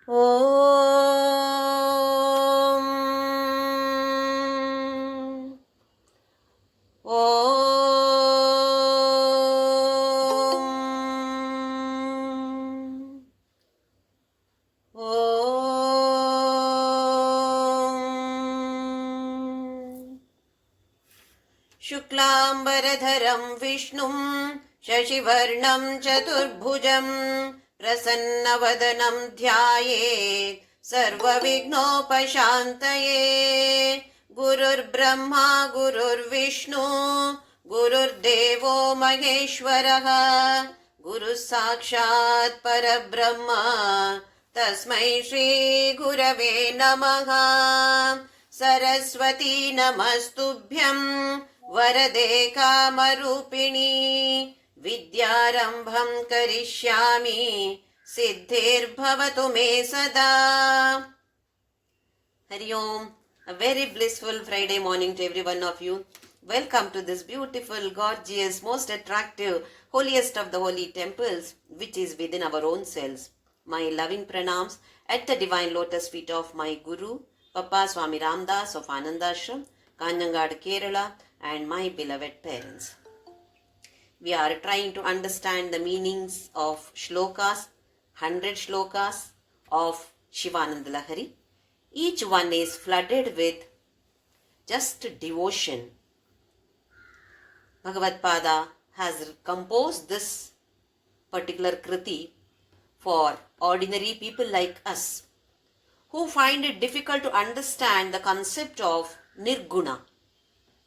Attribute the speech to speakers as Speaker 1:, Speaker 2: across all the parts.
Speaker 1: Om. Om. Om. शुक्लाम्बरधरं विष्णुं शशिवर्णं चतुर्भुजं प्रसन्नवदनं ध्यायेत् सर्वविघ्नोपशान्तये। गुरुर्ब्रह्मा गुरुर्विष्णु गुरुर्देवो महेश्वरः गुरुः साक्षात् परब्रह्म तस्मै श्रीगुरवे नमः। सरस्वती नमस्तुभ्यं वरदे कामरूपिणी विद्यारम्भं करिष्यामि सिद्धिर्भवतु मे सदा। Hari Om. A very blissful Friday morning to every one of you. Welcome to this beautiful, gorgeous, most attractive, holiest of the holy temples, which is within our own selves. My loving pranams at the divine lotus feet of my Guru, Papa Swami Ramdas of Anandashram, Kanjangad, Kerala, and my beloved parents. We are trying to understand the meanings of shlokas, 100 shlokas of Shivananda Lahari. Each one is flooded with just devotion. Bhagavad Pada has composed this particular kriti for ordinary people like us who find it difficult to understand the concept of nirguna,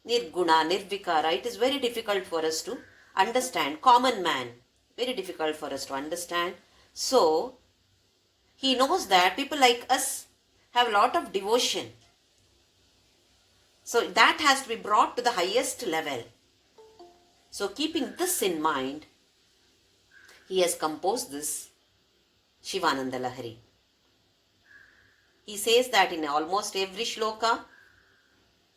Speaker 1: nirvikara. It is very difficult for us to understand. Common man, very difficult for us to understand. So, he knows that people like us have a lot of devotion. So, that has to be brought to the highest level. So, keeping this in mind, he has composed this Shivananda Lahari. He says that in almost every shloka,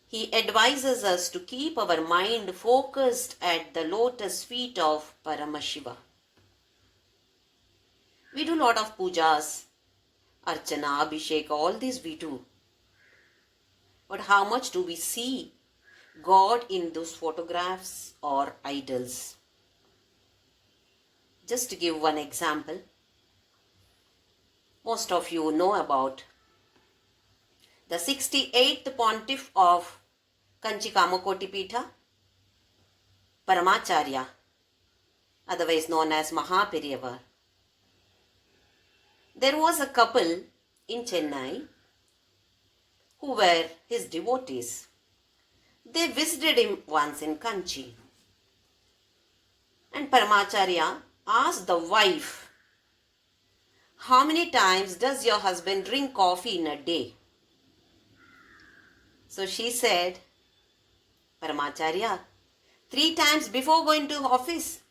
Speaker 1: he advises us to keep our mind focused at the lotus feet of Paramashiva. We do a lot of pujas, archana, abhishek, all these we do. But how much do we see God in those photographs or idols? Just to give one example, most of you know about the 68th pontiff of Kanchi Kamakoti Pitha, Paramacharya, otherwise known as Mahaperiyava. There was a couple in Chennai who were his devotees. They visited him once in Kanchi. And Paramacharya asked the wife, "How many times does your husband drink coffee in a day?" So she said, "Paramacharya, 3 times before going to office,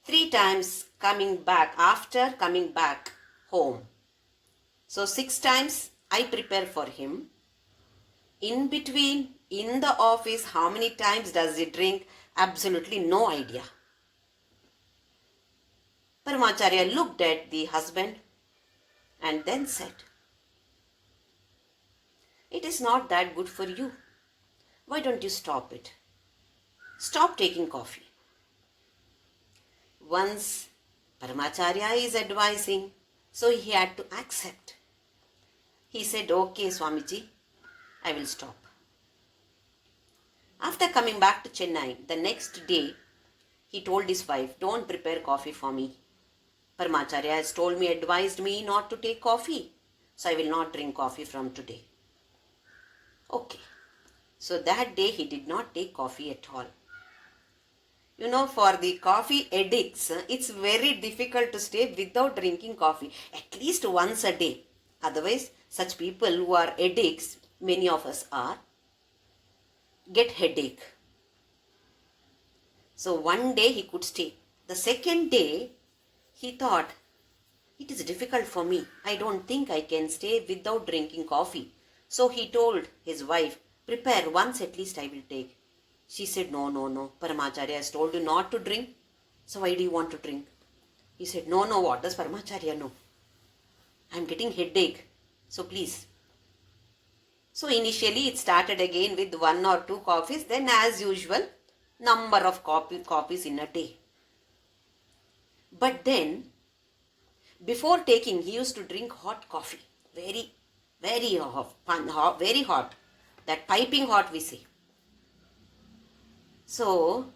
Speaker 1: 3 times coming back, after coming back home. So 6 times I prepare for him. In between, in the office, how many times does he drink? Absolutely no idea." Paramacharya looked at the husband and then said, "It is not that good for you. Why don't you stop it? Stop taking coffee." Once Paramacharya is advising, so he had to accept. He said, "Okay, Swamiji, I will stop." After coming back to Chennai, the next day, he told his wife, "Don't prepare coffee for me. Paramacharya has advised me not to take coffee, so I will not drink coffee from today." Okay. So that day he did not take coffee at all. You know, for the coffee addicts, it's very difficult to stay without drinking coffee, at least once a day. Otherwise, such people who are addicts, many of us are, get headache. So one day he could stay. The second day, he thought, "It is difficult for me. I don't think I can stay without drinking coffee." So he told his wife, "Prepare, once at least I will take." She said, No. Paramacharya has told you not to drink. So why do you want to drink?" He said, No. What does Paramacharya know? I'm getting headache. So please. So initially it started again with 1 or 2 coffees. Then as usual, number of coffees in a day. But then, before taking, he used to drink hot coffee. Very, very hot, very hot. That piping hot we say. So,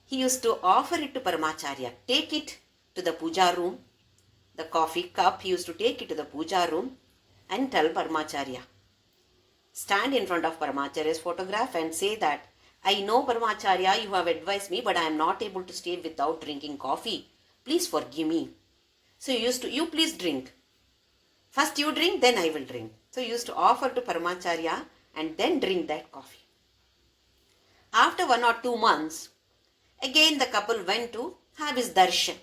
Speaker 1: he used to offer it to Paramacharya. Take it to the puja room. The coffee cup, he used to take it to the puja room and tell Paramacharya. Stand in front of Paramacharya's photograph and say that, I know Paramacharya, you have advised me, but I am not able to stay without drinking coffee. Please forgive me. So you please drink. First you drink, then I will drink. So he used to offer to Paramacharya and then drink that coffee. After 1 or 2 months, again the couple went to have his darshan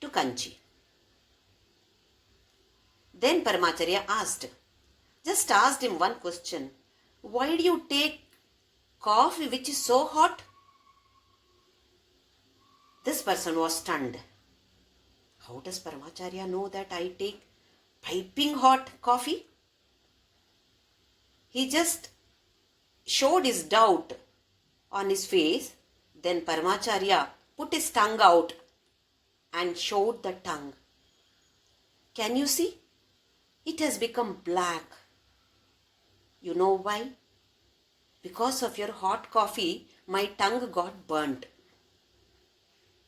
Speaker 1: to Kanchi. Then Paramacharya just asked him one question. Why do you take coffee which is so hot? This person was stunned. How does Paramacharya know that I take piping hot coffee? He just showed his doubt on his face. Then Paramacharya put his tongue out and showed the tongue. Can you see? It has become black. You know why? Because of your hot coffee, my tongue got burnt.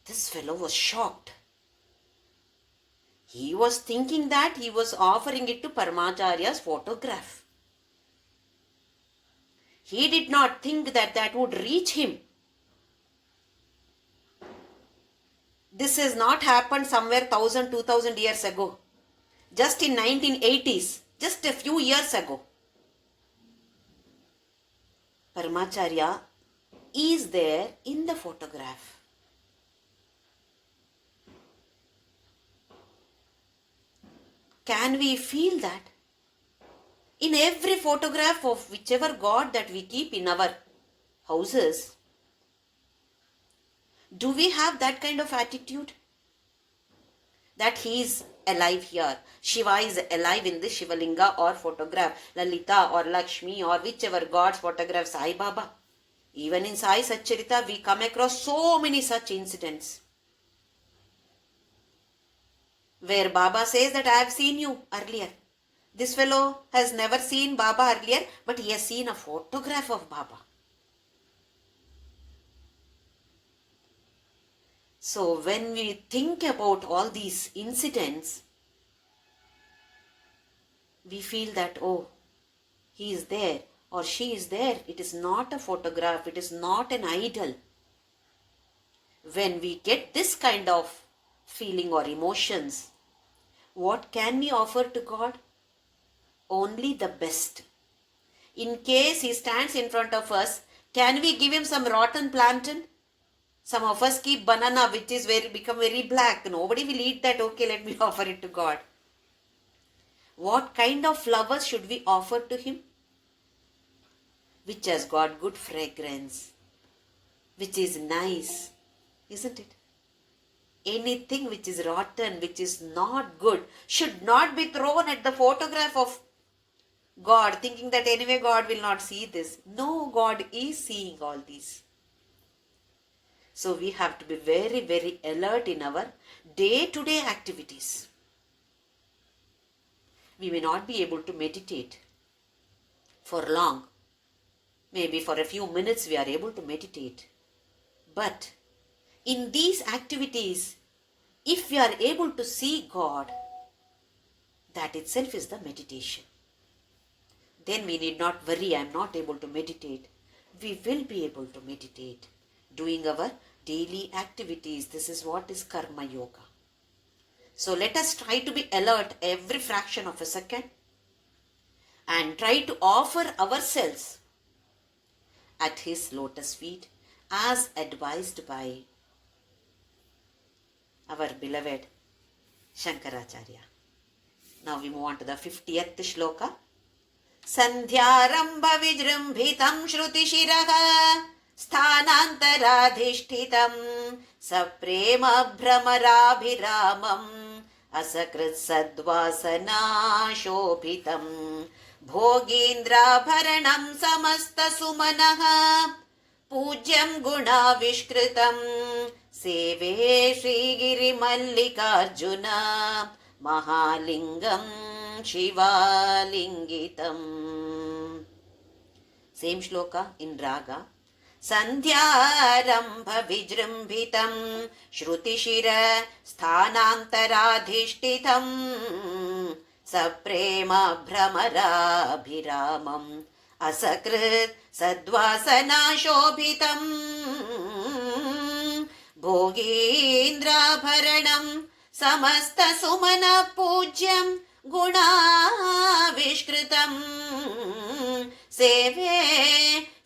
Speaker 1: This fellow was shocked. He was thinking that he was offering it to Paramacharya's photograph. He did not think that that would reach him. This has not happened somewhere 1000, 2000 years ago. Just in 1980s, just a few years ago. Paramacharya is there in the photograph. Can we feel that? In every photograph of whichever God that we keep in our houses, do we have that kind of attitude? That he is alive here. Shiva is alive in this Shivalinga or photograph. Lalita or Lakshmi or whichever God's photograph, Sai Baba. Even in Sai Satcharita, we come across so many such incidents. Where Baba says that I have seen you earlier. This fellow has never seen Baba earlier, but he has seen a photograph of Baba. So when we think about all these incidents, we feel that, oh, he is there or she is there. It is not a photograph. It is not an idol. When we get this kind of feeling or emotions, what can we offer to God? Only the best. In case he stands in front of us, can we give him some rotten plantain? Some of us keep banana which is become very black. Nobody will eat that. Okay, let me offer it to God. What kind of flowers should we offer to him? Which has got good fragrance. Which is nice. Isn't it? Anything which is rotten, which is not good, should not be thrown at the photograph of God, thinking that anyway God will not see this. No, God is seeing all these. So we have to be very, very alert in our day-to-day activities. We may not be able to meditate for long. Maybe for a few minutes we are able to meditate. But in these activities, if we are able to see God, that itself is the meditation. Then we need not worry, I am not able to meditate. We will be able to meditate. Doing our daily activities. This is what is Karma Yoga. So let us try to be alert every fraction of a second and try to offer ourselves at his lotus feet as advised by our beloved Shankaracharya. Now we move on to the 50th shloka. Sandhyarambha vijrumbhitam shruti shiraha स्थानान्तराधिष्ठितं सप्रेम भ्रमराभिरामं असकृत् सद्वासनाशोभितं भोगीन्द्राभरणं समस्तसुमनः पूज्यं गुणाविष्कृतं सेवे श्रीगिरिमल्लिकार्जुन महालिङ्गं शिवालिङ्गितम्. Same shloka in raga. Sandhyarambha vijrimbitam shrutishira sthanantaradhishtitam saprema bhramarabhiramam asakrit sadvasana shobhitam bhogindrabharanam samasta sumana pujyam गुणाविष्कृतं सेवे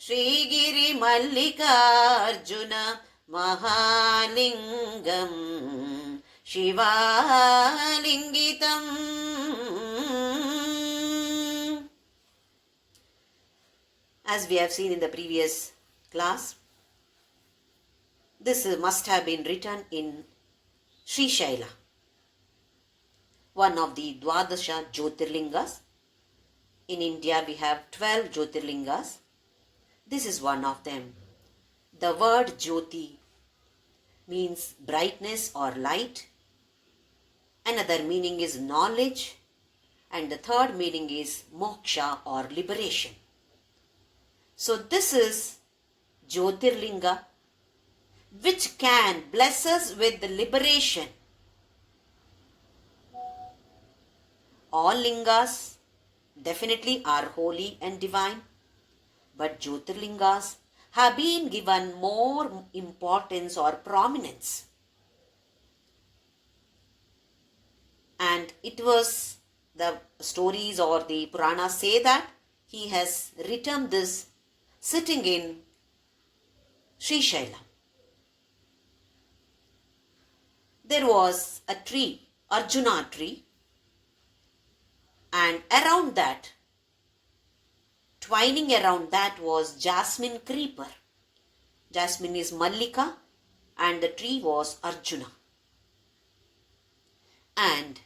Speaker 1: श्रीगिरिमल्लिकार्जुन महालिङ्गं शिवालिङ्गितम्. As we have seen in the previous class, this must have been written in Srishaila, one of the Dwadasha Jyotirlingas. In India we have 12 Jyotirlingas. This is one of them. The word Jyoti means brightness or light. Another meaning is knowledge. And the third meaning is moksha or liberation. So this is Jyotirlinga which can bless us with the liberation. All lingas definitely are holy and divine, but Jyotirlingas have been given more importance or prominence. And it was the stories or the Puranas say that he has written this sitting in Srishaila. There was a tree, Arjuna tree, and around that, twining around that was jasmine creeper. Jasmine is Mallika and the tree was Arjuna. And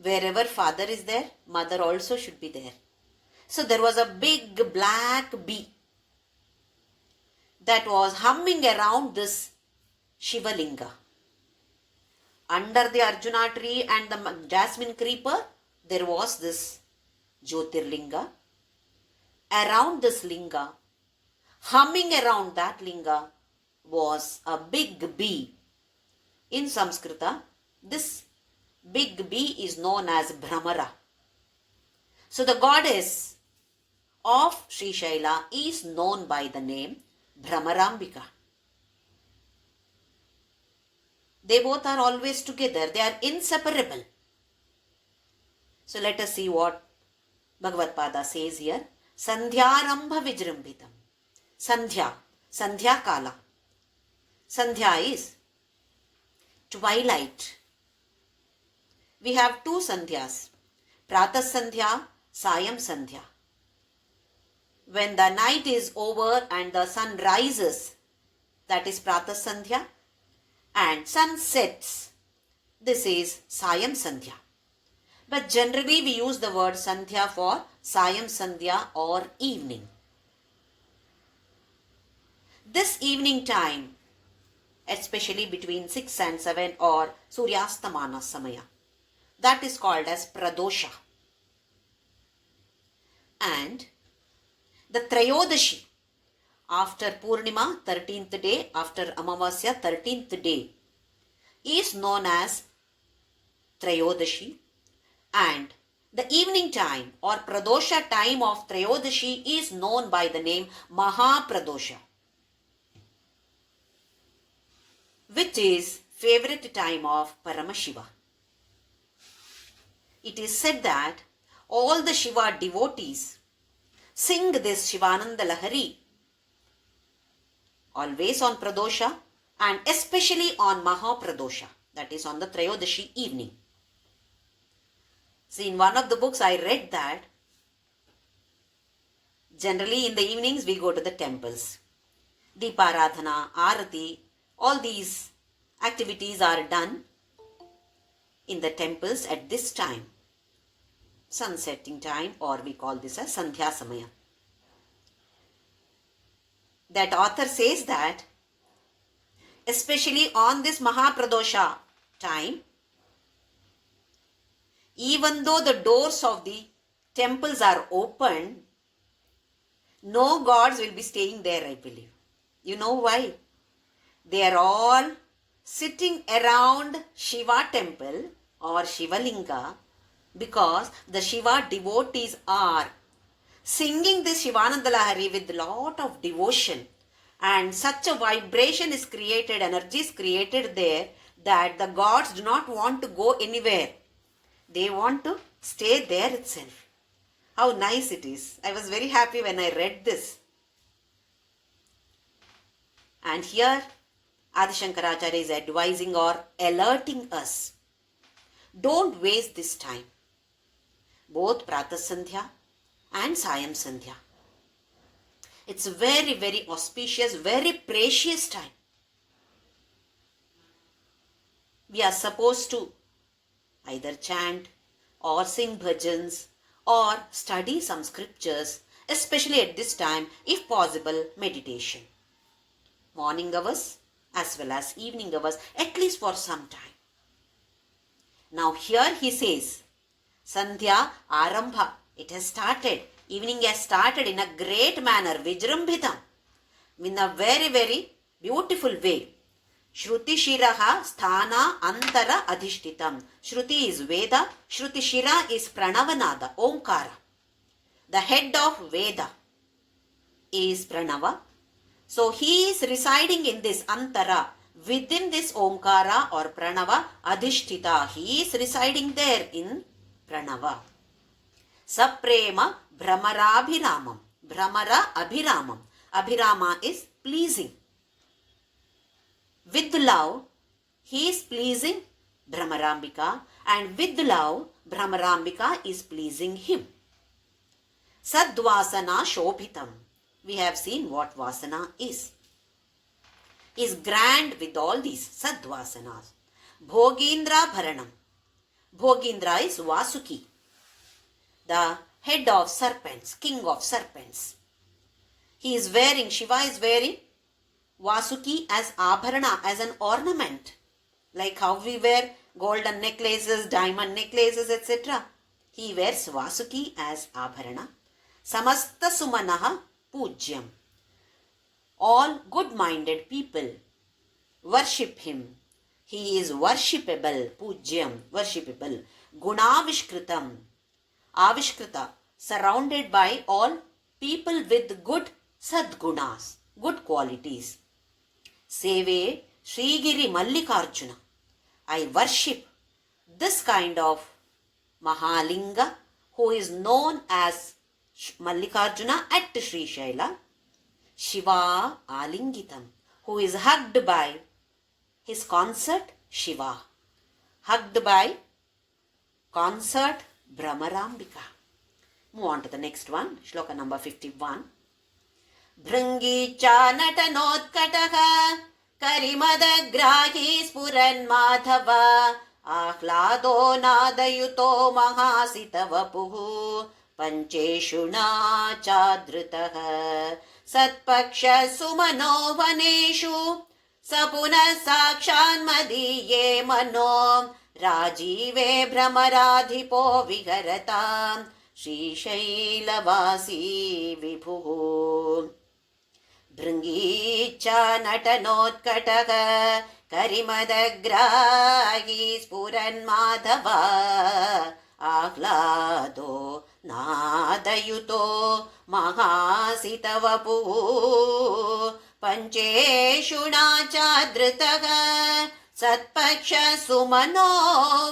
Speaker 1: wherever father is there, mother also should be there. So there was a big black bee that was humming around this Shivalinga. Under the Arjuna tree and the jasmine creeper, there was this Jyotirlinga. Around this linga, humming around that linga, was a big bee. In Sanskrita, this big bee is known as Bhramara. So the goddess of Srishaila is known by the name Bhramarambika. They both are always together. They are inseparable. So let us see what Bhagavad Pada says here. Sandhyarambha vijrimbitam. Sandhya. Sandhya kala. Sandhya is twilight. We have two sandhyas. Pratah sandhya, Sayam sandhya. When the night is over and the sun rises, that is Pratah sandhya. And sun sets, this is Sayam Sandhya. But generally we use the word Sandhya for Sayam Sandhya or evening. This evening time, especially between 6 and 7 or Suryastamana Samaya, that is called as Pradosha. And the Trayodashi, after Purnima, 13th day, after Amavasya, 13th day, is known as Trayodashi. And the evening time or Pradosha time of Trayodashi is known by the name Mahapradosha, which is favorite time of Paramashiva. It is said that all the Shiva devotees sing this Shivananda Lahari always on Pradosha and especially on Mahapradosha, that is on the Trayodashi evening. See, in one of the books I read that generally in the evenings we go to the temples. Deeparadhana, Arati, all these activities are done in the temples at this time, sunsetting time, or we call this as Sandhya Samaya. That author says that especially on this Mahapradosha time, even though the doors of the temples are open, no gods will be staying there, I believe. You know why? They are all sitting around Shiva temple or Shivalinga because the Shiva devotees are singing this Shivananda Lahari with a lot of devotion, and such a vibration is created, energy is created there that the gods do not want to go anywhere. They want to stay there itself. How nice it is. I was very happy when I read this. And here Adi Shankaracharya is advising or alerting us. Don't waste this time. Both Pratah Sandhya and Sayam Sandhya. It's a very, very auspicious, very precious time. We are supposed to either chant or sing bhajans or study some scriptures, especially at this time, if possible, meditation. Morning hours as well as evening hours, at least for some time. Now here he says, Sandhya Arambha, it has started. Evening has started in a great manner, Vijrambhitam, in a very, very beautiful way. Shruti Shiraha Sthana Antara Adhishtitam. Shruti is Veda, Shruti Shira is Pranavanada, Omkara. The head of Veda is Pranava. So he is residing in this Antara, within this Omkara or Pranava, Adhishtita. He is residing there in Pranava. Saprema Bhramarabhiramam. Bhramara Abhiramam. Abhirama is pleasing. With love, he is pleasing Bhramarambika, and with love, Bhramarambika is pleasing him. Sadvasana Shobhitam. We have seen what Vasana is. He is grand with all these Sadvasanas. Bhogindra Bharanam. Bhogindra is Vasuki, the head of serpents, king of serpents. He is wearing, Shiva is wearing Vasuki as Abharana, as an ornament. Like how we wear golden necklaces, diamond necklaces, etc. He wears Vasuki as Abharana. Samasta Sumanaha Pujyam. All good-minded people worship him. He is worshipable, Pujyam, worshipable. Gunavishkritam. Avishkrita, surrounded by all people with good sadgunas, good qualities. Seve Srigiri Mallikarjuna. I worship this kind of Mahalinga who is known as Mallikarjuna at Sri Shaila. Shiva Alingitam, who is hugged by his consort Shiva. Hugged by consort Bhramarambika. Move on to the next one, Shloka number 51. Bhringi chanatanotkataha karimadagrahi spuran madhava ahlado nadayuto mahasitavapuhu pancheshuna chadritaha satpaksha sumano vaneshu sapuna sakshan madiye mano rajive bhramaradipo viharata Shishailavasi vibhu. Bhringicha natanotkataha karimadagrahi spuran madhava ahlado nadayuto mahasitavapu pancheshuna chadritaha satpaksha sumano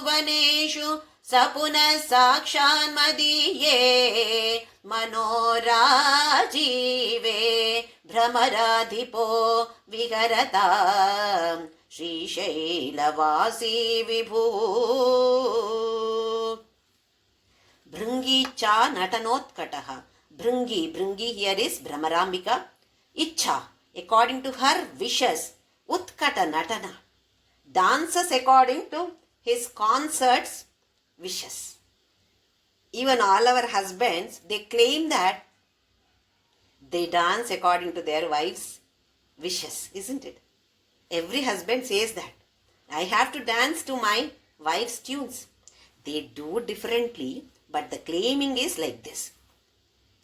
Speaker 1: vaneshu sapuna sakshan madiye manorajive bhramaradipo viharata Shishailavasi vibhu. Bhringi cha natanotkataha. Bhringi here is Bhramarambika. Icha, according to her wishes. Utkata natana, dances according to his consort's wishes. Even all our husbands, they claim that they dance according to their wives' wishes, isn't it? Every husband says that. I have to dance to my wife's tunes. They do differently, but the claiming is like this.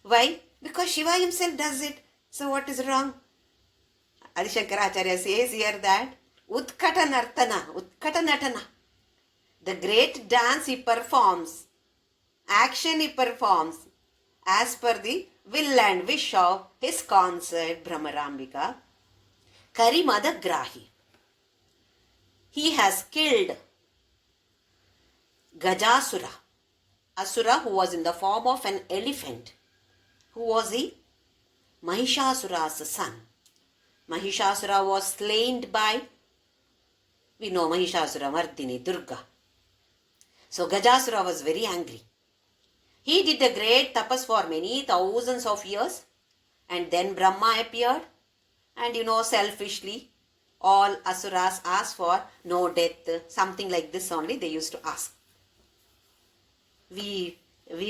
Speaker 1: Why? Because Shiva himself does it. So what is wrong? Adi Shankaracharya says here that Utkata Natana. The great dance he performs, action he performs as per the will and wish of his consort Brahmarambika, Karimada Grahi. He has killed Gajasura, Asura who was in the form of an elephant. Who was he? Mahishasura's son. Mahishasura was slain by, we know Mahishasura Mardini, Durga. So Gajasura was very angry. He did a great tapas for many thousands of years, and then Brahma appeared, and selfishly all asuras asked for no death, something like this only they used to ask. We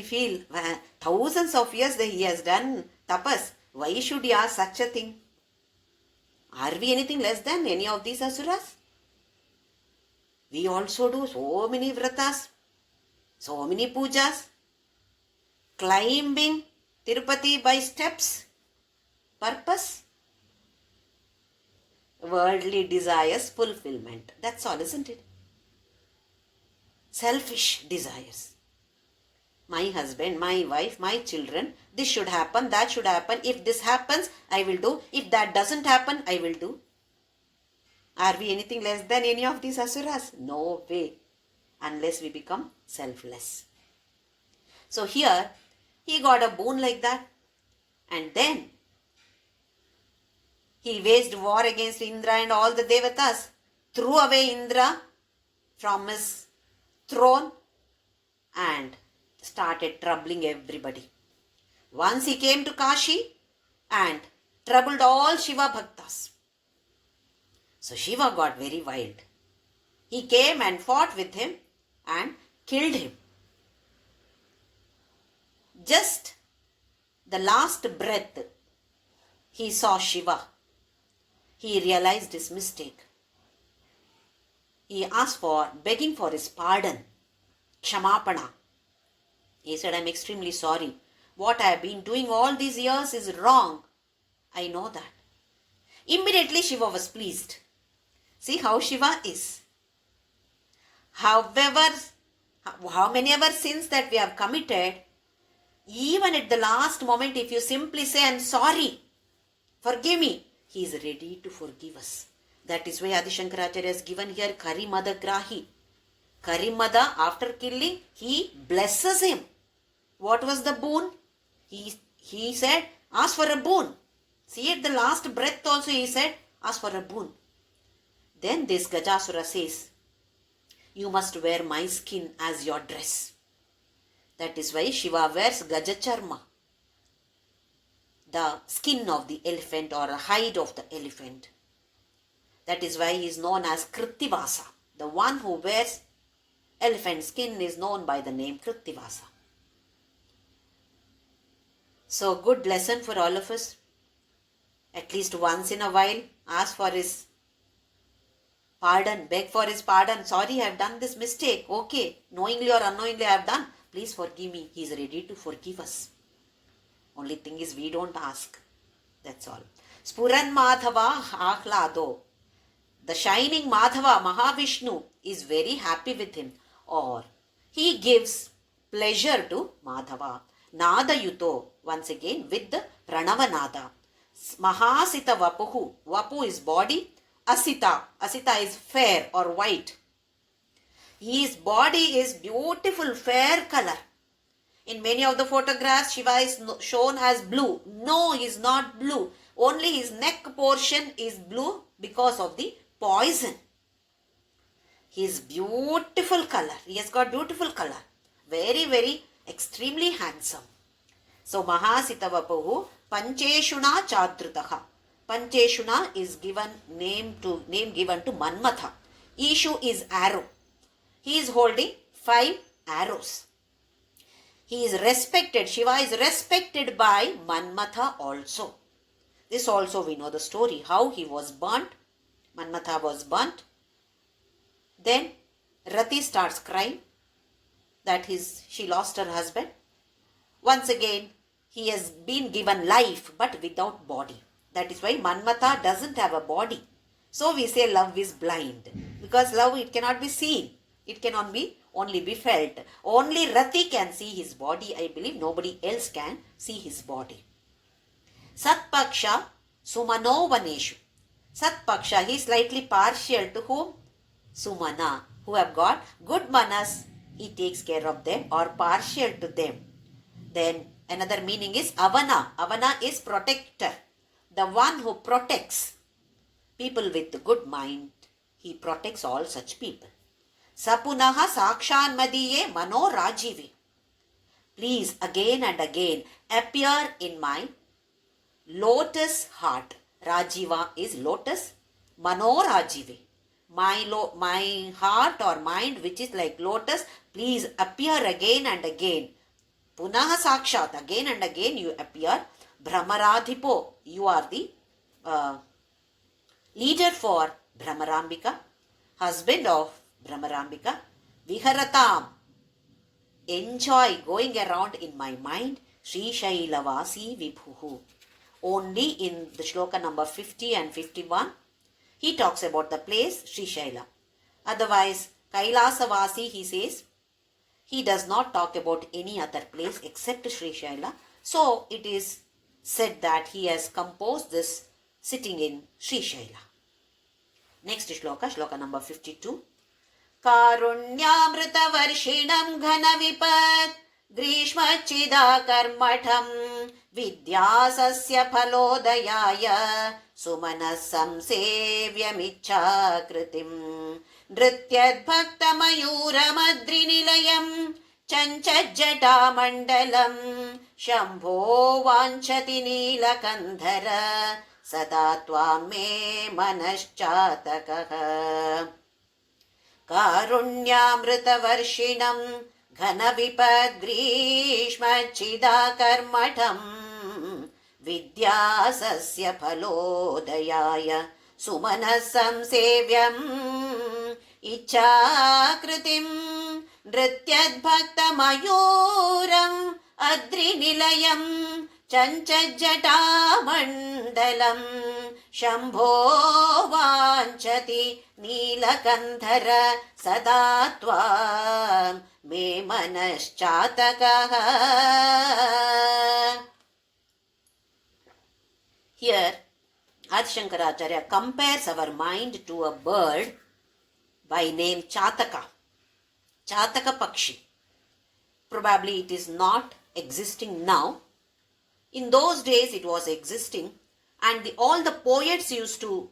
Speaker 1: feel thousands of years that he has done tapas. Why should he ask such a thing? Are we anything less than any of these asuras? We also do so many vratas, so many pujas, climbing Tirupati by steps. Purpose? Worldly desires fulfillment. That's all, isn't it? Selfish desires. My husband, my wife, my children, this should happen, that should happen. If this happens, I will do. If that doesn't happen, I will do. Are we anything less than any of these asuras? No way. Unless we become selfless. So here, he got a boon like that. And then, he waged war against Indra and all the Devatas. Threw away Indra from his throne and started troubling everybody. Once he came to Kashi and troubled all Shiva Bhaktas. So Shiva got very wild. He came and fought with him and killed him. Just the last breath, he saw Shiva. He realized his mistake. He asked for, begging for his pardon, Kshamapana. He said, I'm extremely sorry. What I have been doing all these years is wrong. I know that. Immediately Shiva was pleased. See how Shiva is. However, how many ever sins that we have committed, even at the last moment, if you simply say, I'm sorry, forgive me, he is ready to forgive us. That is why Adi Shankaracharya has given here Karimada Grahi. Karimada, after killing, he blesses him. What was the boon? He said, ask for a boon. See, at the last breath also he said, ask for a boon. Then this Gajasura says, you must wear my skin as your dress. That is why Shiva wears Gajacharma, the skin of the elephant or a hide of the elephant. That is why he is known as Krittivasa. The one who wears elephant skin is known by the name Krittivasa. So good lesson for all of us. At least once in a while, ask for his pardon, beg for his pardon. Sorry, I have done this mistake. Okay, knowingly or unknowingly I have done. Please forgive me. He is ready to forgive us. Only thing is we don't ask. That's all. Spuran Madhava Ahlado. The shining Madhava, Mahavishnu, is very happy with him. Or he gives pleasure to Madhava. Nada Yuto, once again with the Pranava Nada. Mahasita Vapuhu. Vapu is body. Asita. Asita is fair or white. His body is beautiful, fair color. In many of the photographs, Shiva is shown as blue. No, he is not blue. Only his neck portion is blue because of the poison. His beautiful color. He has got beautiful color. Very, very extremely handsome. So, Mahasitavapuhu Pancheshuna Chadrutaha. Pancheshuna is given name given to Manmatha. Ishu is arrow. He is holding 5 arrows. He is respected. Shiva is respected by Manmatha also. This also we know the story, how he was burnt. Manmatha was burnt. Then Rati starts crying that she lost her husband. Once again, he has been given life but without body. That is why Manmatha doesn't have a body. So we say love is blind. Because love, it cannot be seen. It cannot be only be felt. Only Rati can see his body. I believe nobody else can see his body. Satpaksha Sumano Vaneshu. Satpaksha, he is slightly partial to whom? Sumana, who have got good manas. He takes care of them or partial to them. Then another meaning is Avana. Avana is protector. The one who protects people with good mind. He protects all such people. Sapunaha Sakshan Madiye Mano Rajivi. Please again and again appear in my lotus heart. Rajiva is lotus. Mano Rajivi. My heart or mind which is like lotus, please appear again and again. Punaha Sakshat, again and again you appear. Brahmaradhipo, you are the leader for Brahmarambika, husband of Brahmarambika. Viharatam, enjoy going around in my mind. Sri Shailavasi Vibhuhu. Only in the shloka number 50 and 51, he talks about the place Sri Shaila. Otherwise, Kailasavasi, he says, he does not talk about any other place except Sri Shaila. So it is said that he has composed this sitting in Sri Shaila. Next shloka, shloka number 52. Karunyamrita varshinam ghana vipat grishma chida karmatham vidyasasya phalodayaya sumanas samsevyamicha kritim nrityad bhakta mayura madri nilayam chanchajjata mandalam shambho vanchati nilakandhara sada tvam me manaschatakaha. Karunyamrita varshinam ghana vipad grishma chida karmatham vidyasasya phalodayaya sumanasam sevyam ichakritim nrityad bhakta mayuram adri nilayam chanchajjata mandalam shambho vanchati nilakandhara sada tvam me manaschatakaha. Here, Adi Shankaracharya compares our mind to a bird by name Chataka. Chataka Pakshi. Probably it is not existing now. In those days it was existing, and all the poets used to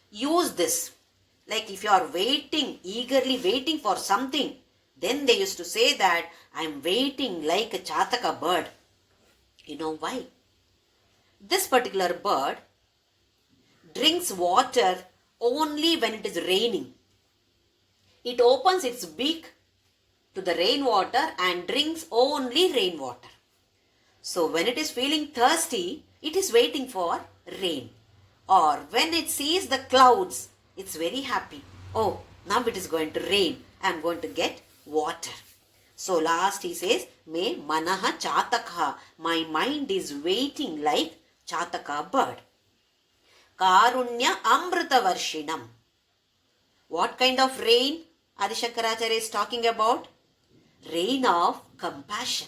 Speaker 1: use this. Like if you are waiting, eagerly waiting for something, then they used to say that I am waiting like a Chataka bird. You know why? This particular bird drinks water only when it is raining. It opens its beak to the rainwater and drinks only rainwater. So when it is feeling thirsty, it is waiting for rain. Or when it sees the clouds, it's very happy. Oh, now it is going to rain. I am going to get water. So last he says, Me manaha chataka. My mind is waiting like Chataka bird. Karunya amrita varshinam. What kind of rain Adi Shankaracharya is talking about? Rain of compassion.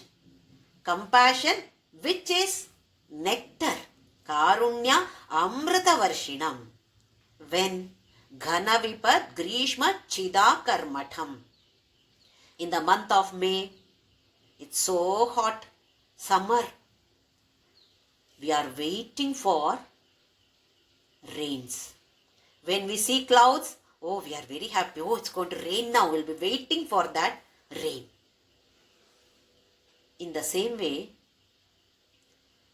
Speaker 1: Compassion which is nectar. Karunya amrita varshinam. When Ghana Vipat Grishma Chida Karmatham. In the month of May, it's so hot. Summer. We are waiting for rains. When we see clouds, oh, we are very happy. Oh, it's going to rain now. We'll be waiting for that rain. In the same way,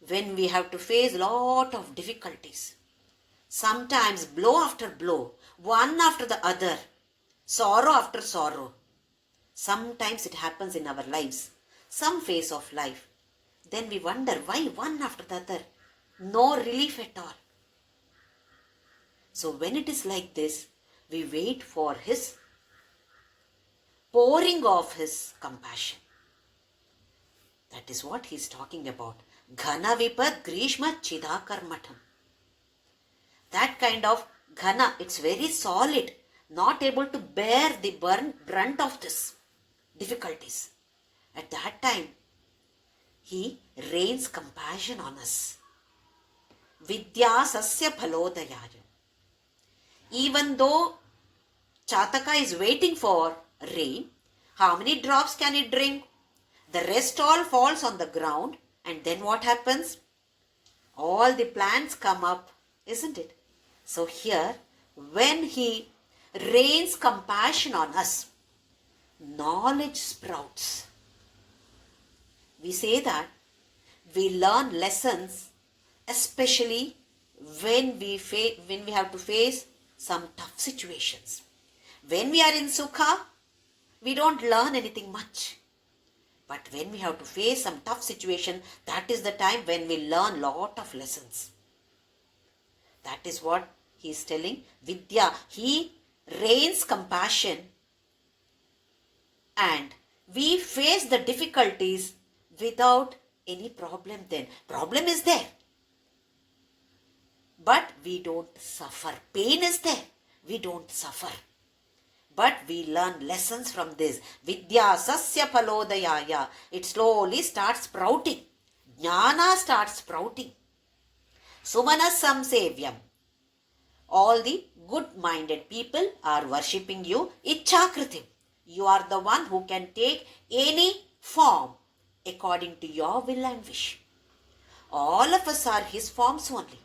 Speaker 1: when we have to face lot of difficulties, sometimes blow after blow, one after the other, sorrow after sorrow, Sometimes it happens in our lives, some phase of life. Then we wonder why one after the other. No relief at all. So when it is like this, we wait for His pouring of His compassion. That is what he is talking about. Ghana vipat grishma chidakarmatam. That kind of ghana, it's very solid, not able to bear the brunt of this difficulties. At that time, He rains compassion on us. Vidya sasya phalodayaya. Even though Chataka is waiting for rain, how many drops can it drink? The rest all falls on the ground, and then what happens? All the plants come up, isn't it? So here, when He rains compassion on us, knowledge sprouts. We say that we learn lessons, especially when we have to face some tough situations. When we are in sukha, we don't learn anything much. But when we have to face some tough situation, that is the time when we learn lot of lessons. That is what he is telling. Vidya, He rains compassion, and we face the difficulties without any problem then. Problem is there, but we don't suffer. Pain is there, we don't suffer. But we learn lessons from this. Vidya sasya phalodayaya. It slowly starts sprouting. Jnana starts sprouting. Sumana samsevyam. All the good-minded people are worshipping you. Ichchakritim. You are the one who can take any form according to your will and wish. All of us are His forms only.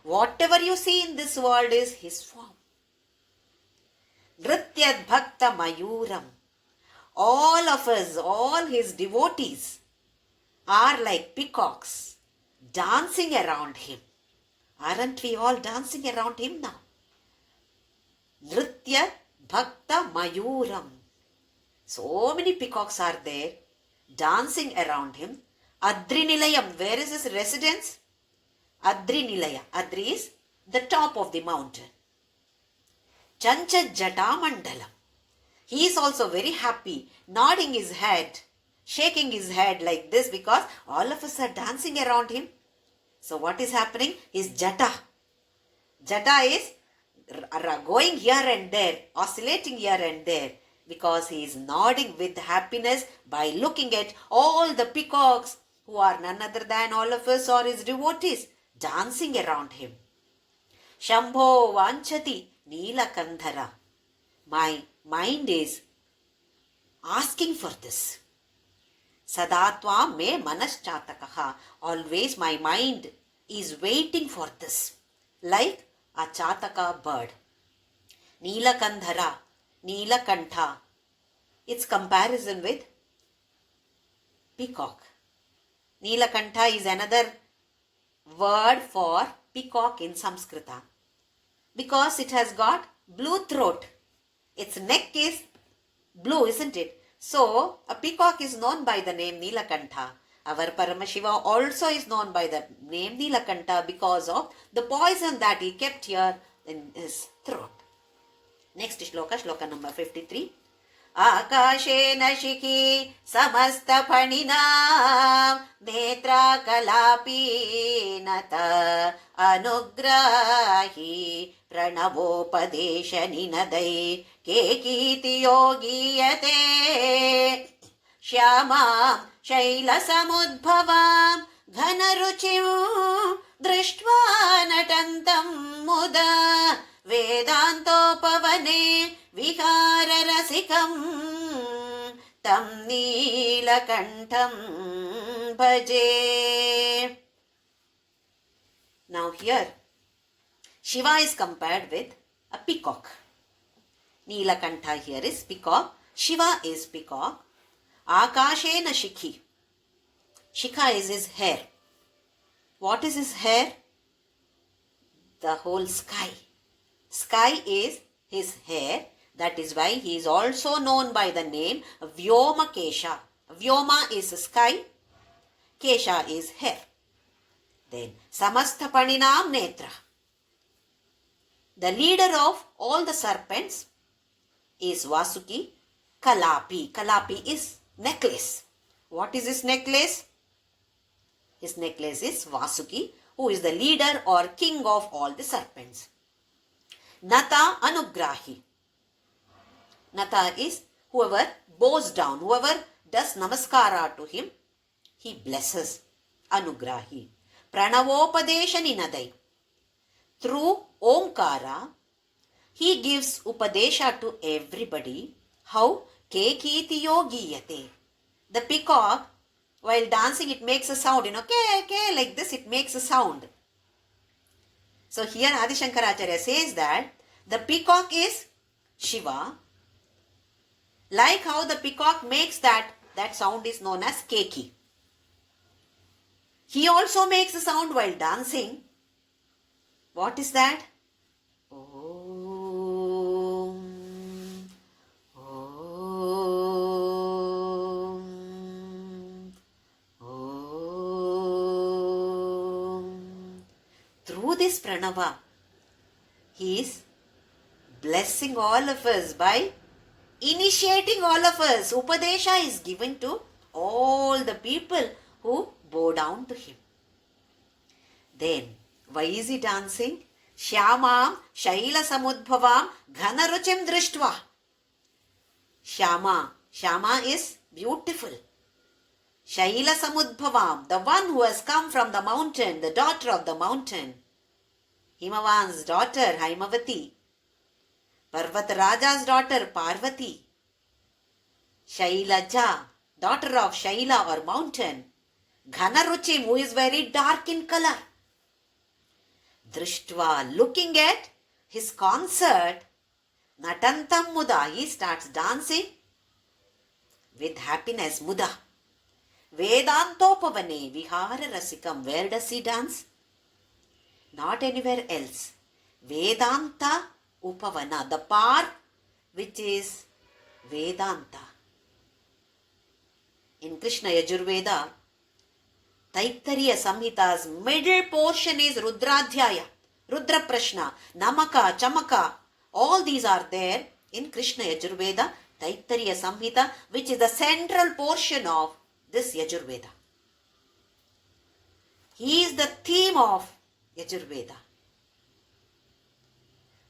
Speaker 1: Whatever you see in this world is His form. Nrityad bhakta mayuram. All of us, all His devotees are like peacocks dancing around Him. Aren't we all dancing around Him now? Nritya bhakta mayuram. So many peacocks are there dancing around Him. Adri nilayam. Where is His residence? Adri nilaya. Adri is the top of the mountain. Chancha Jatamandalam. He is also very happy, nodding his head, shaking his head like this because all of us are dancing around him. So what is happening? His Jata. Jata is going here and there, oscillating here and there because he is nodding with happiness by looking at all the peacocks who are none other than all of us or His devotees dancing around him. Shambho Vanchati Neelakandhara. My mind is asking for this. Sadatva me manaschatakaha. Always my mind is waiting for this. Like a chataka bird. Neelakandhara, Neelakantha. Its comparison with peacock. Neelakantha is another word for peacock in Sanskrita. Because it has got blue throat. Its neck is blue, isn't it? So, a peacock is known by the name Neelakantha. Our Paramashiva also is known by the name Neelakantha because of the poison that he kept here in his throat. Next shloka, shloka number 53. Akashena shiki samasta phanina netra kalapi nata anugrahi pranavopadesha ninadai kekiti yogiyate shyamam shailasamudbhavam ghanaruchim drishtva natantam muda Vedantopavane vihararasikam tam neelakantam bhaje. Now here, Shiva is compared with a peacock. Neelakantha here is peacock. Shiva is peacock. Akashena shikhi. Shikha is his hair. What is his hair? The whole sky. Sky is his hair. That is why he is also known by the name Vyoma Kesha. Vyoma is sky, Kesha is hair. Then Samastha Paninam Netra. The leader of all the serpents is Vasuki. Kalapi. Kalapi is necklace. What is his necklace? His necklace is Vasuki, who is the leader or king of all the serpents. Nata Anugrahi. Nata is whoever bows down, whoever does namaskara to him, he blesses. Anugrahi. Pranavopadesha Ninadai. Through Omkara, he gives Upadesha to everybody. How? Kekiti yogiyate. The peacock, while dancing, it makes a sound, ke, like this, it makes a sound. So here Adi Shankaracharya says that the peacock is Shiva. Like how the peacock makes that sound is known as keki. He also makes a sound while dancing. What is that? Om, Om, Om. Through this pranava, he is blessing all of us by initiating all of us. Upadesha is given to all the people who bow down to him. Then, why is he dancing? Shyamam Shaila Samudbhavam Ghanaruchim Drishtva. Shyama. Shyama is beautiful. Shaila Samudbhavam, the one who has come from the mountain, the daughter of the mountain. Himavan's daughter, Haimavati. Parvat Raja's daughter, Parvati. Shailaja, daughter of Shaila or mountain. Ghanaruchim, who is very dark in color. Drishtva, looking at his concert, Natantam Muda, he starts dancing with happiness, Muda. Vedantopavane Vihara Rasikam, where does he dance? Not anywhere else. Vedanta Upavana, the park which is Vedanta. In Krishna Yajurveda, Taittariya Samhita's middle portion is Rudradhyaya, Rudra Prashna, Namaka, Chamaka. All these are there in Krishna Yajurveda, Taittariya Samhita, which is the central portion of this Yajurveda. He is the theme of Yajurveda.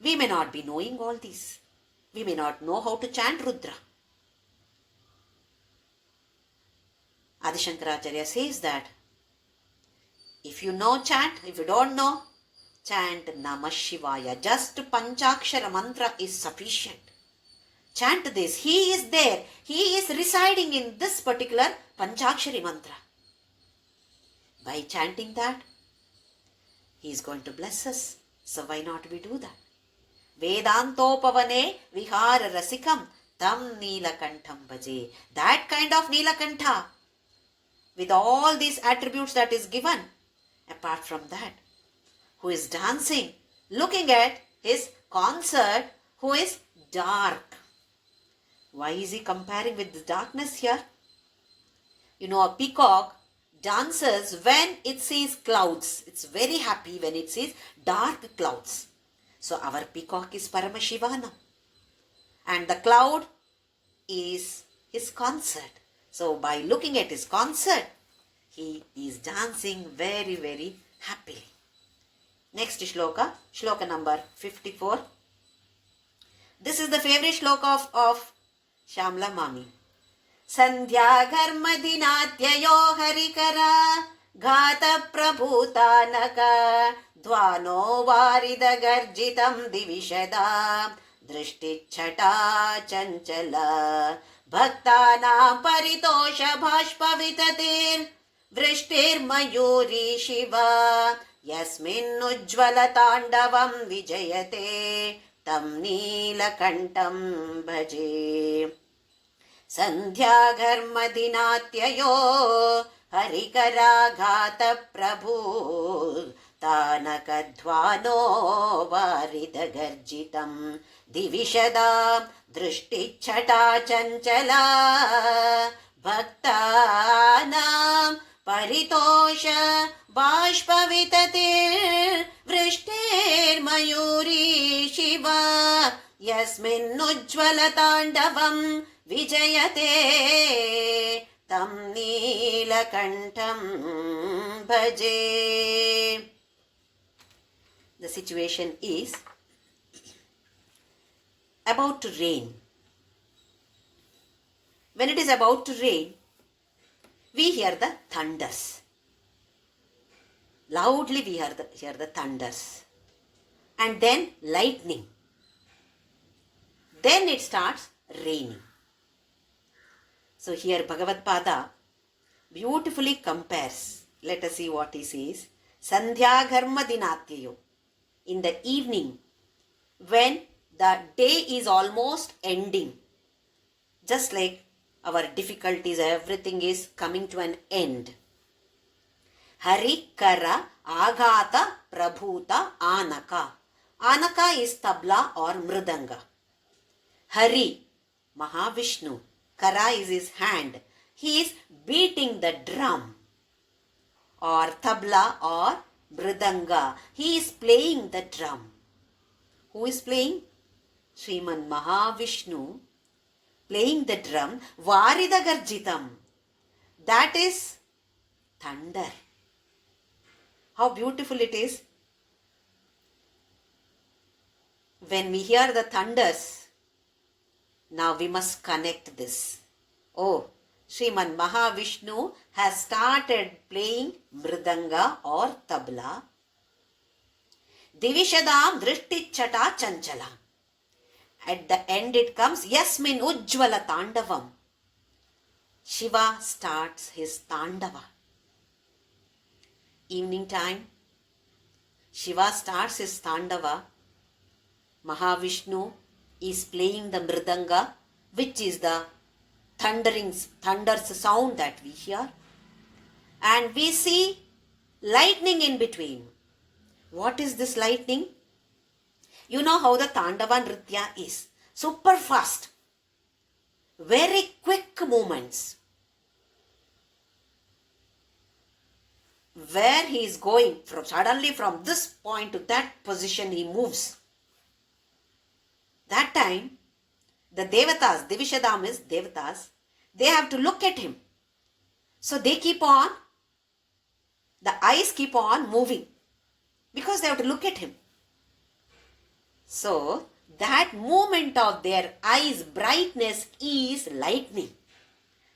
Speaker 1: We may not be knowing all these. We may not know how to chant Rudra. Adi Shankaracharya says that if you know, chant. If you don't know, chant Namah Shivaya. Just Panchakshara mantra is sufficient. Chant this. He is there. He is residing in this particular Panchakshari mantra. By chanting that, he is going to bless us. So why not we do that? Vedantopavane Vihara Rasikam Tam Neelakantham Bhaje. That kind of Neelakantha, with all these attributes that is given. Apart from that, who is dancing, looking at his concert, who is dark. Why is he comparing with the darkness here? A peacock dances when it sees clouds. It's very happy when it sees dark clouds. So our peacock is Paramashivana. And the cloud is his concert. So by looking at his concert, he is dancing very, very happily. Next shloka, shloka number 54. This is the favorite shloka of Shamla Mami. Sandhya Garmadinatyayo Harikara Ghata Prabhutanaka Dvano Varida Garjitam Divishada Drishtichata Chanchala Bhaktanam Paritosha Bhashpa Vitatir Vrishtir Mayuri Shiva Yasmin Ujjvala Tandavam Vijayate Tam Neelakantam Bhaje. Sandhya Garmadinatyayo Harikara Ghata Prabhu तानकध्वानो वारिदगर्जितं दिविशदा दृष्टिच्छटा चञ्चला भक्तानां परितोष बाष्पविततिर्वृष्टेर्मयूरी शिवा यस्मिन्नुज्ज्वलताण्डवं विजयते तं नीलकण्ठं भजे. The situation is about to rain. When it is about to rain, we hear the thunders. Loudly we hear the thunders. And then lightning. Then it starts raining. So here Bhagavad Pada beautifully compares. Let us see what he says. Sandhya Gharma Dinatyayo. In the evening, when the day is almost ending, just like our difficulties, everything is coming to an end. Hari Kara Aghata Prabhuta Anaka. Anaka is tabla or mridanga. Hari, Mahavishnu, Kara is his hand. He is beating the drum or tabla or mridanga. He is playing the drum. Who is playing? Sriman Mahavishnu playing the drum. Varida Garjitam. That is thunder. How beautiful it is. When we hear the thunders, now we must connect this. Oh, Sriman Mahavishnu has started playing mridanga or tabla. Divishadam drishtichata chanchala. At the end it comes, Yasmin Ujjvala Tandavam. Shiva starts his Tandava. Evening time, Shiva starts his Tandava. Mahavishnu is playing the mridanga, which is the thunder's sound that we hear. And we see lightning in between. What is this lightning? You know how the Tandava Nritya is. Super fast. Very quick movements. Where he is going, suddenly from this point to that position he moves. That time, the Devatas, Divishadam is Devatas, they have to look at him. So they keep on, the eyes keep on moving because they have to look at him. So that movement of their eyes' brightness is lightning.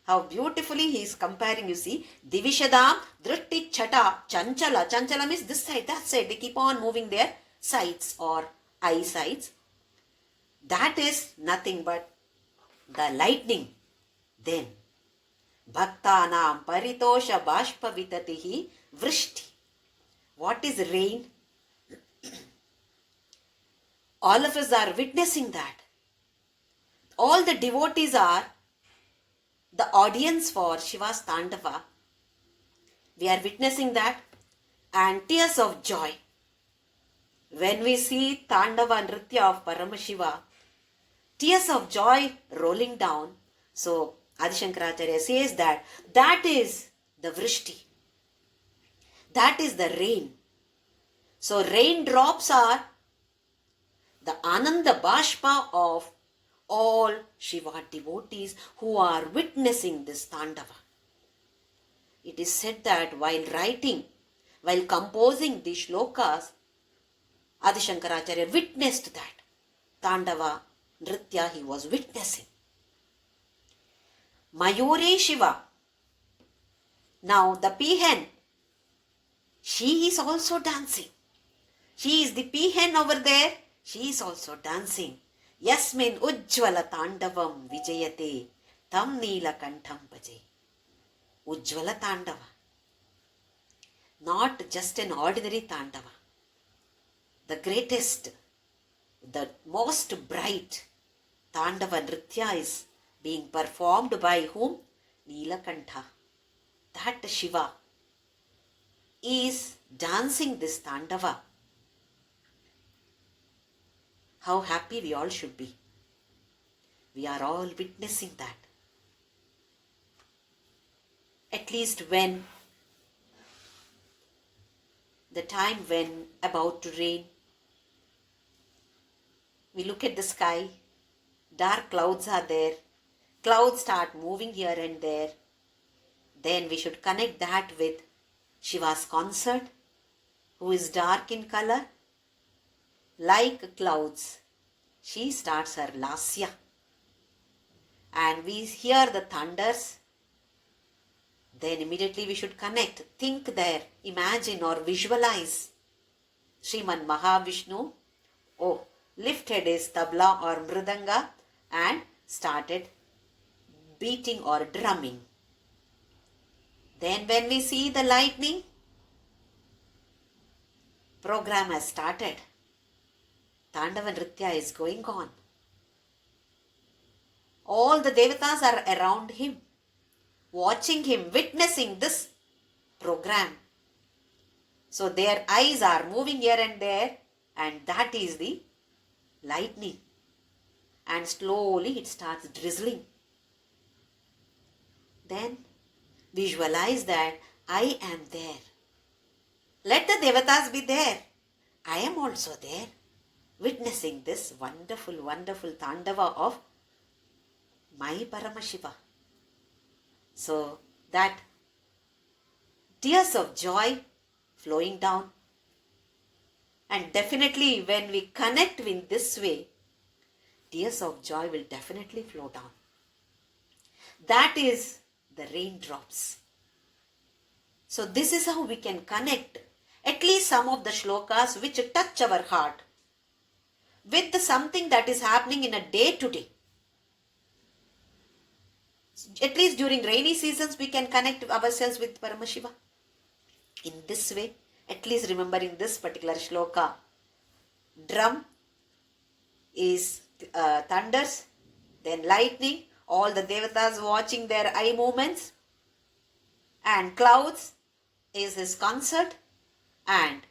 Speaker 1: How beautifully he is comparing, you see. Divishadam, Drishti Chata, Chanchala. Chanchala means this side, that side. They keep on moving their sides or eye sides. That is nothing but the lightning. Then, Bhaktanam Paritosha Bashpa Vitatihi Vrishti. What is rain? All of us are witnessing that. All the devotees are the audience for Shiva's Tandava. We are witnessing that and tears of joy. When we see Tandava Nritya of Paramashiva, tears of joy rolling down. So Adi Shankaracharya says that is the Vrishti. That is the rain. So raindrops are the Ananda Bashpa of all Shiva devotees who are witnessing this Tandava. It is said that while composing the shlokas, Adi Shankaracharya witnessed that Tandava Nritya he was witnessing. Mayuri Shiva. Now the peahen, she is also dancing. She is the peahen over there. She is also dancing. Yasmin Ujjvala Tandavam Vijayate Tam Neelakantham Bhaje. Ujjvala Tandava. Not just an ordinary Tandava. The greatest, the most bright Tandava Nritya is being performed by whom? Neelakantha. That Shiva. is dancing this Tandava. How happy we all should be. We are all witnessing that. At least when the time when about to rain, we look at the sky, dark clouds are there, clouds start moving here and there. Then we should connect that with Shiva's concert, who is dark in color. Like clouds, she starts her lasya. And we hear the thunders. Then immediately we should connect, think there, imagine or visualize Sriman Mahavishnu, lifted his tabla or mridanga and started beating or drumming. Then when we see the lightning, program has started. Tandava Nritya is going on. All the devatas are around him, watching him, witnessing this program. So their eyes are moving here and there, and that is the lightning. And slowly it starts drizzling. Then visualize that I am there. Let the devatas be there. I am also there, witnessing this wonderful, wonderful Tandava of my Paramashiva. So that tears of joy flowing down. And definitely when we connect in this way, tears of joy will definitely flow down. That is the raindrops. So this is how we can connect at least some of the shlokas which touch our heart with something that is happening in a day to day. At least during rainy seasons we can connect ourselves with Paramashiva. In this way, at least remembering this particular shloka, drum is thunders, then lightning, all the devatas watching their eye movements, and clouds is his concert, and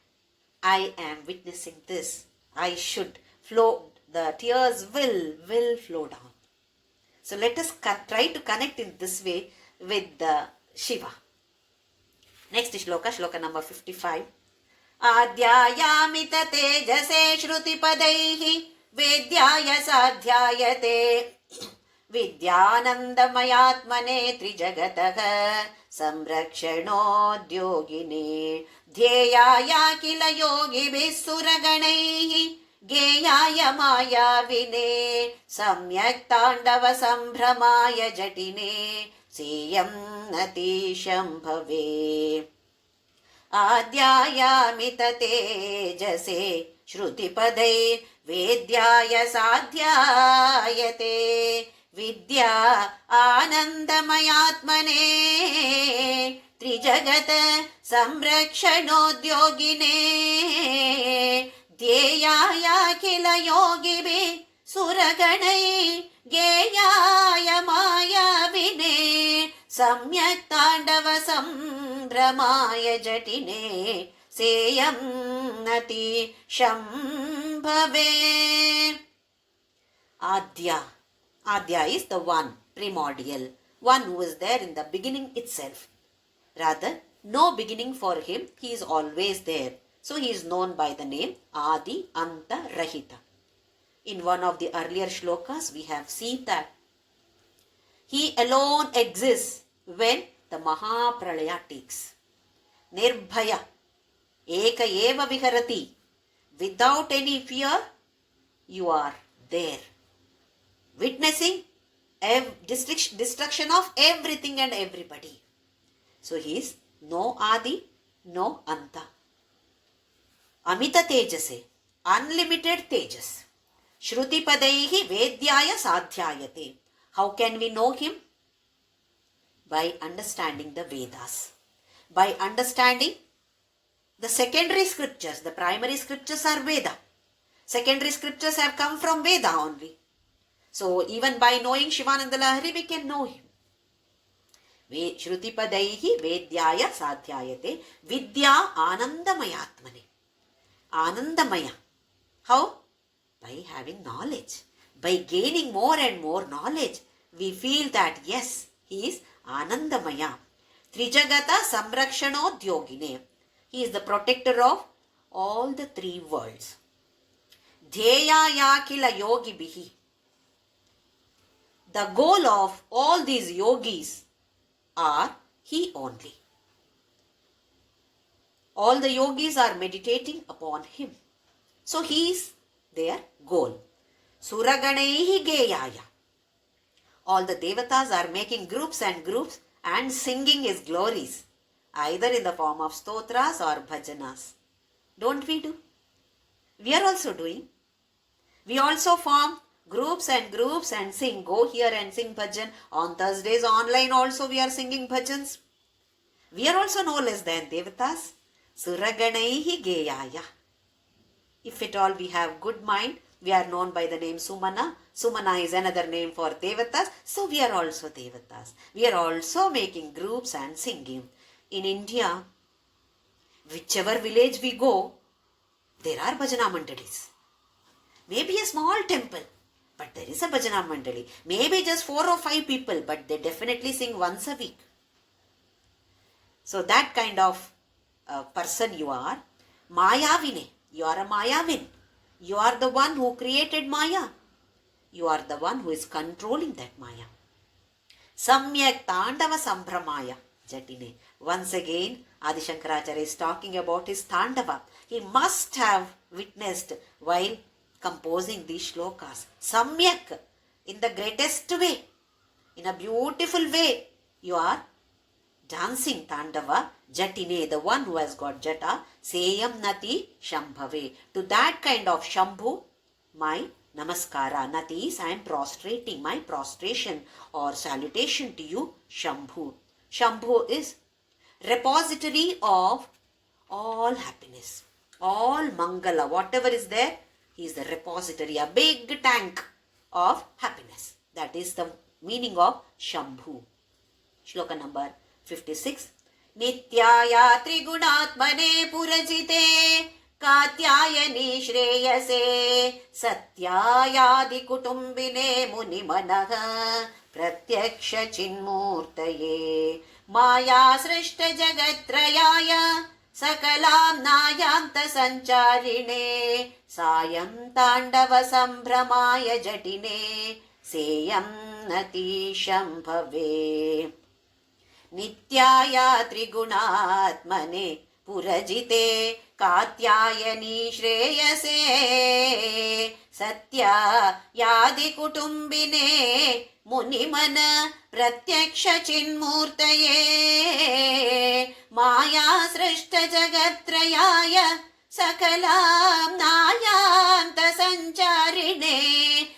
Speaker 1: I am witnessing this. I should flow, the tears will flow down. So let us try to connect in this way with the Shiva. Next shloka, shloka number 55. Adhyayamita tejase shruti padaihi vedyaya sadhyayate vidyanandamayatmane trijagataha samrakshanodhyogine dhyeyaya kila yogibhis suraganaihi गेयाय मायाविने सम्यक् ताण्डव सम्भ्रमाय जटिने सेयं नतीशम्भवे आद्यायामित तेजसे श्रुतिपदै वेद्याय साध्यायते विद्या आनन्दमयात्मने त्रिजगत् संरक्षणोद्योगिने ध्येयायाखिल योगिभिः सुरगणै गेयाय मायाविने सम्यक् ताण्डव सम्भ्रमाय जटिने सेयं नति शम्भवे. Adya is the one, primordial, one who is there in the beginning itself. Rather, no beginning for him, he is always there. So he is known by the name Adi Anta Rahita. In one of the earlier shlokas, we have seen that he alone exists when the Mahapralaya takes. Nirbhaya, Eka Eva Viharati. Without any fear, you are there. Witnessing destruction of everything and everybody. So he is no Adi, no Anta. Amita Tejase, unlimited Tejas. Shruti Padaihi Vedyaya Sadhyayate. How can we know him? By understanding the Vedas. By understanding the secondary scriptures. The primary scriptures are Veda. Secondary scriptures have come from Veda only. So even by knowing Shivananda Lahari, we can know him. Shruti-padaihi vedyaya sadhyayate. Vidya anandamayatmane. Anandamaya. How? By having knowledge. By gaining more and more knowledge, we feel that yes, he is Anandamaya. Trijagata Samrakshanodhyogine. He is the protector of all the three worlds. Dheyaya kila yogi bihi. The goal of all these yogis are he only. All the yogis are meditating upon him. So he is their goal. Suraganaihi geyaya. All the devatas are making groups and singing his glories, either in the form of stotras or bhajanas. Don't we do? We are also doing. We also form groups and sing. Go here and sing bhajan. On Thursdays online also we are singing bhajans. We are also no less than devatas. Suraganaihi geyaya. If at all we have good mind, we are known by the name Sumana. Sumana is another name for devatas. So we are also devatas. We are also making groups and singing. In India, whichever village we go, there are bhajana mandalis. Maybe a small temple, but there is a bhajana mandali. Maybe just 4 or 5 people, but they definitely sing once a week. So that kind of person you are. Mayavine. You are a Mayavin. You are the one who created Maya. You are the one who is controlling that Maya. Samyak Tandava Sambramaya Jatine. Once again, Adi Shankaracharya is talking about his Tandava. He must have witnessed while composing these shlokas. Samyak, in the greatest way, in a beautiful way, you are dancing Tandava. Jatine, the one who has got Jata, Seyam Nati Shambhave. To that kind of Shambhu, my Namaskara. Nati is I am prostrating, my prostration or salutation to you, Shambhu. Shambhu is repository of all happiness, all Mangala. Whatever is there, he is the repository, a big tank of happiness. That is the meaning of Shambhu. Shloka number 56. Nityaya Trigunatmane Purajite Katyayani Shreyase Satyayadi Kutumbine Munimanaha Pratyaksha Chinmurtaye Maya Srishta Jagatrayaya Sakalam Nayanta Sancharine Sayam Tandava Sambramaya Jatine Seyam Nati Shambhave. Nityaya Trigunatmane Purajite Katyayani Shreyase Satya Yadi Kutumbine Munimana Pratyaksha Chinmurtaye Maya Srishta Jagatrayaya Sakalam Nayanta Sancharine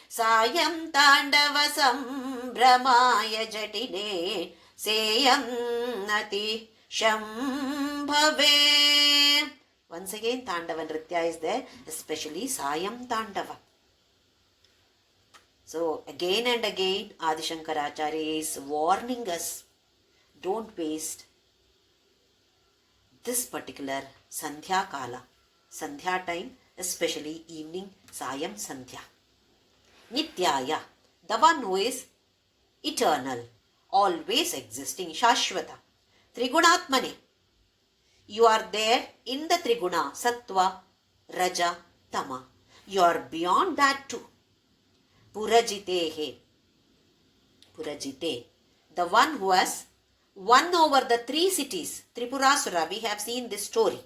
Speaker 1: Sayam Tandava Sambramaya Jatine Seyam Nati Shambhave. Once again, Tandava Nritya is there, especially Sayam Tandava. So, again and again, Adi Shankaracharya is warning us, don't waste this particular Sandhya Kala, Sandhya time, especially evening, Sayam Sandhya. Nityaya, the one who is eternal, always existing, Shashvata. Trigunatmane, you are there in the Triguna, Sattva, Raja, Tama. You are beyond that too. Purajitehe, Purajite, the one who has won over the 3 cities, Tripurasura. We have seen this story.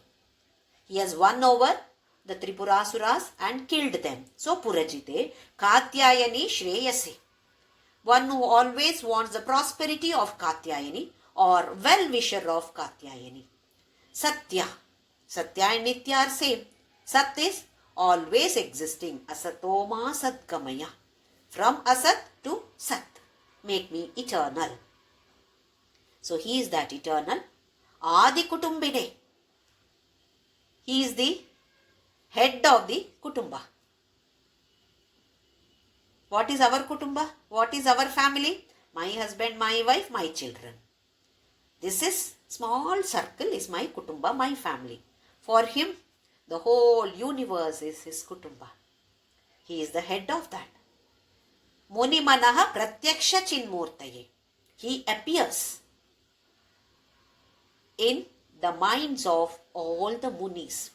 Speaker 1: He has won over the Tripurasuras and killed them. So Purajite, Katyayani Shreyase, one who always wants the prosperity of Katyayani or well-wisher of Katyayani. Satya, Satya and Nitya are same. Sat is always existing. Asatoma Satgamaya. From Asat to Sat. Make me eternal. So he is that eternal. Adi Kutumbine. He is the head of the Kutumba. What is our Kutumba? What is our family? My husband, my wife, my children. This is small circle is my kutumba, my family. For him, the whole universe is his kutumba. He is the head of that. Munimanaha pratyaksha chinmurtaye. He appears in the minds of all the munis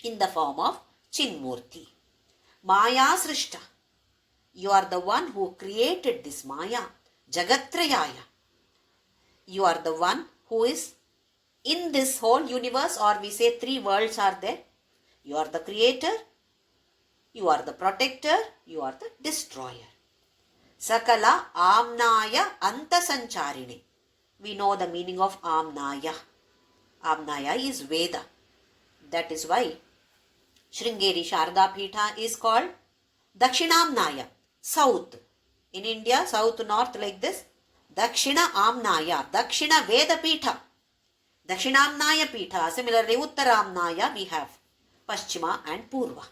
Speaker 1: in the form of Chinmurti. Maya Srishta. You are the one who created this Maya. Jagatrayaya. You are the one who is in this whole universe, or we say three worlds are there. You are the creator, you are the protector, you are the destroyer. Sakala Amnaya Antasancharini. We know the meaning of Amnaya. Amnaya is Veda. That is why Sringeri Sharda Pitha is called Dakshinamnaya, south. In India, south, north like this. Dakshina Amnaya, Dakshina Veda Pitha. Dakshinamnaya Pitha. Similarly, Uttaramnaya we have Paschima and Purva.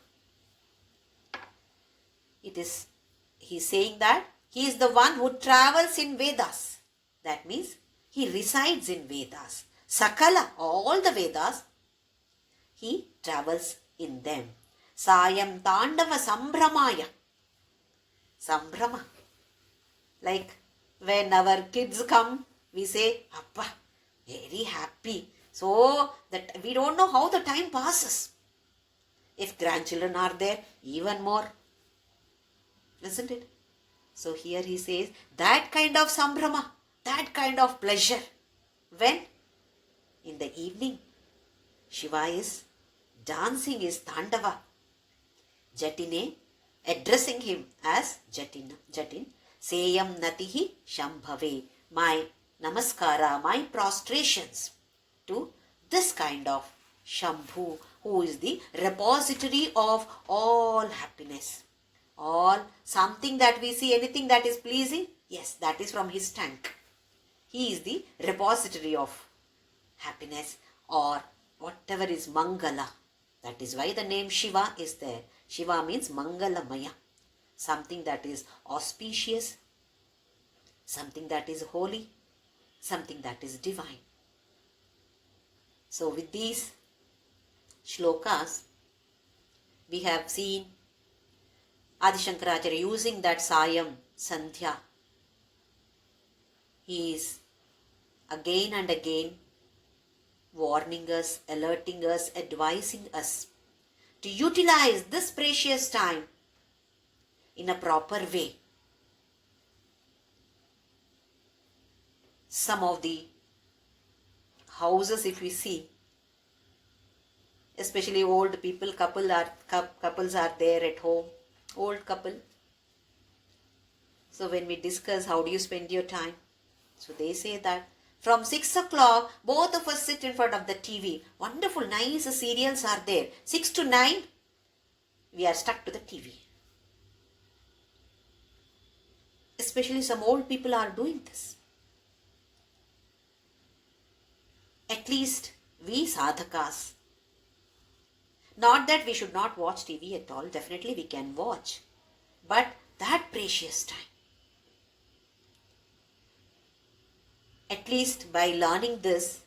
Speaker 1: He is saying that he is the one who travels in Vedas. That means he resides in Vedas. Sakala, all the Vedas, he travels in them. Sayam Tandava Sambramaya. Sambrama. Like when our kids come, we say, Appa, very happy. So that we don't know how the time passes. If grandchildren are there, even more. Isn't it? So here he says, that kind of sambrama, that kind of pleasure. When? In the evening, Shiva is dancing his Tandava. Jatine addressing him as Jatin. Seyam Natihi Shambhave. My namaskara, my prostrations to this kind of Shambhu, who is the repository of all happiness. All something that we see, anything that is pleasing, yes, that is from his tank. He is the repository of happiness, or whatever is Mangala. That is why the name Shiva is there. Shiva means Mangalamaya. Something that is auspicious, something that is holy, something that is divine. So with these shlokas, we have seen Adi Shankaracharya using that Sayam Sandhya. He is again and again warning us, alerting us, advising us to utilize this precious time in a proper way. Some of the houses, if we see, especially old people, couples are there at home, old couple. So when we discuss how do you spend your time, so they say that from 6 o'clock, both of us sit in front of the TV. Wonderful, nice serials are there. 6 to 9, we are stuck to the TV. Especially some old people are doing this. At least we sadhakas. Not that we should not watch TV at all. Definitely we can watch. But that precious time. At least by learning this,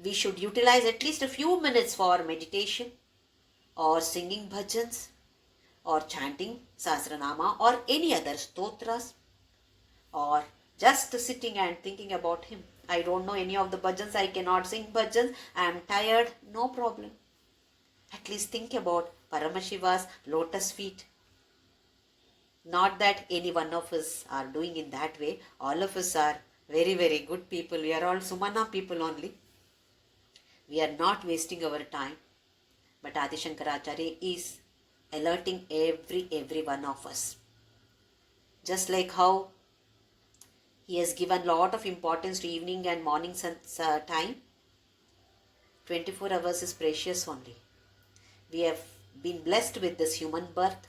Speaker 1: we should utilize at least a few minutes for meditation or singing bhajans or chanting Sahasranama or any other stotras, or just sitting and thinking about him. I don't know any of the bhajans, I cannot sing bhajans, I am tired, no problem. At least think about Paramashiva's lotus feet. Not that any one of us are doing in that way. All of us are very, very good people. We are all Sumana people only. We are not wasting our time. But Adi Shankaracharya is alerting every one of us. Just like how he has given lot of importance to evening and morning time. 24 hours is precious only. We have been blessed with this human birth.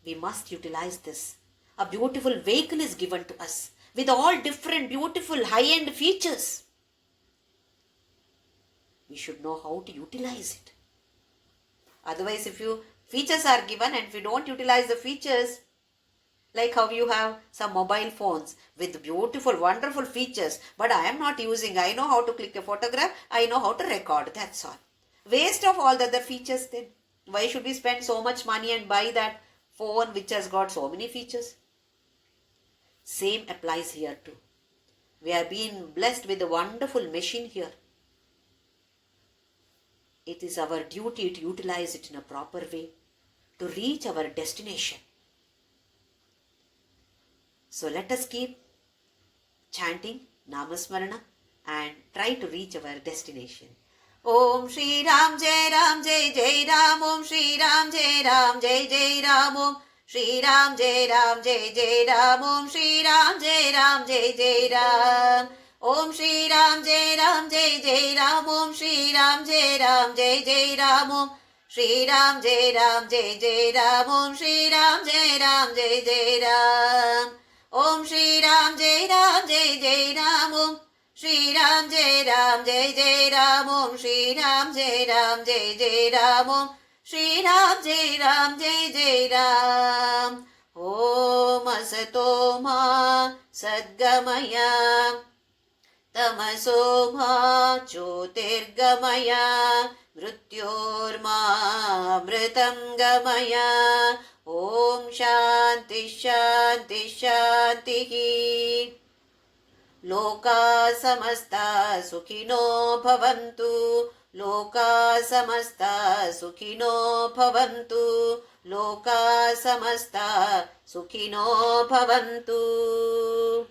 Speaker 1: We must utilize this. A beautiful vehicle is given to us with all different beautiful high-end features. We should know how to utilize it. Otherwise, if features are given and if we don't utilize the features, Like how you have some mobile phones with beautiful, wonderful features, but I am not using. I know how to click a photograph, I know how to record, that's all. Waste of all the other features then. Why should we spend so much money and buy that phone which has got so many features? Same applies here too. We are being blessed with a wonderful machine here. It is our duty to utilize it in a proper way to reach our destination. So let us keep chanting Namasmarana and try to reach our destination. Om Shri Ram Jai Ram Jai Jai Ram. Om Shri Ram Jai Ram Jai Jai Ram. Om Shri Ram Jai Ram Jai Jai Ram. Om Shri Ram Jai Ram Jai Jai Ram. Om Shri Ram Jai Ram Jai Jai Ram. Om Shri Ram Jai Ram Jai Jai Ram. Om Shri Ram Jai Ram Jai Jai Ram. Om Shri Ram Jai Ram Jai Jai Ram. Om Shri Ram Jai Ram Jai Jai Ram. Om Shri Ram Jai Ram Jai Jai Ram. Om Shri Ram Jai Ram Jai Jai Ram. Om Shri Ram Jai Ram Jai Jai Ram. Om Asato Ma Sadgamaya Tamaso Ma Jyotirgamaya Mrityorma Amritam Gamaya. Om Shanti Shanti Shanti. Loka Samasta Sukhino Bhavantu. Loka Samasta Sukhino Bhavantu. Loka Samasta Sukhino Bhavantu.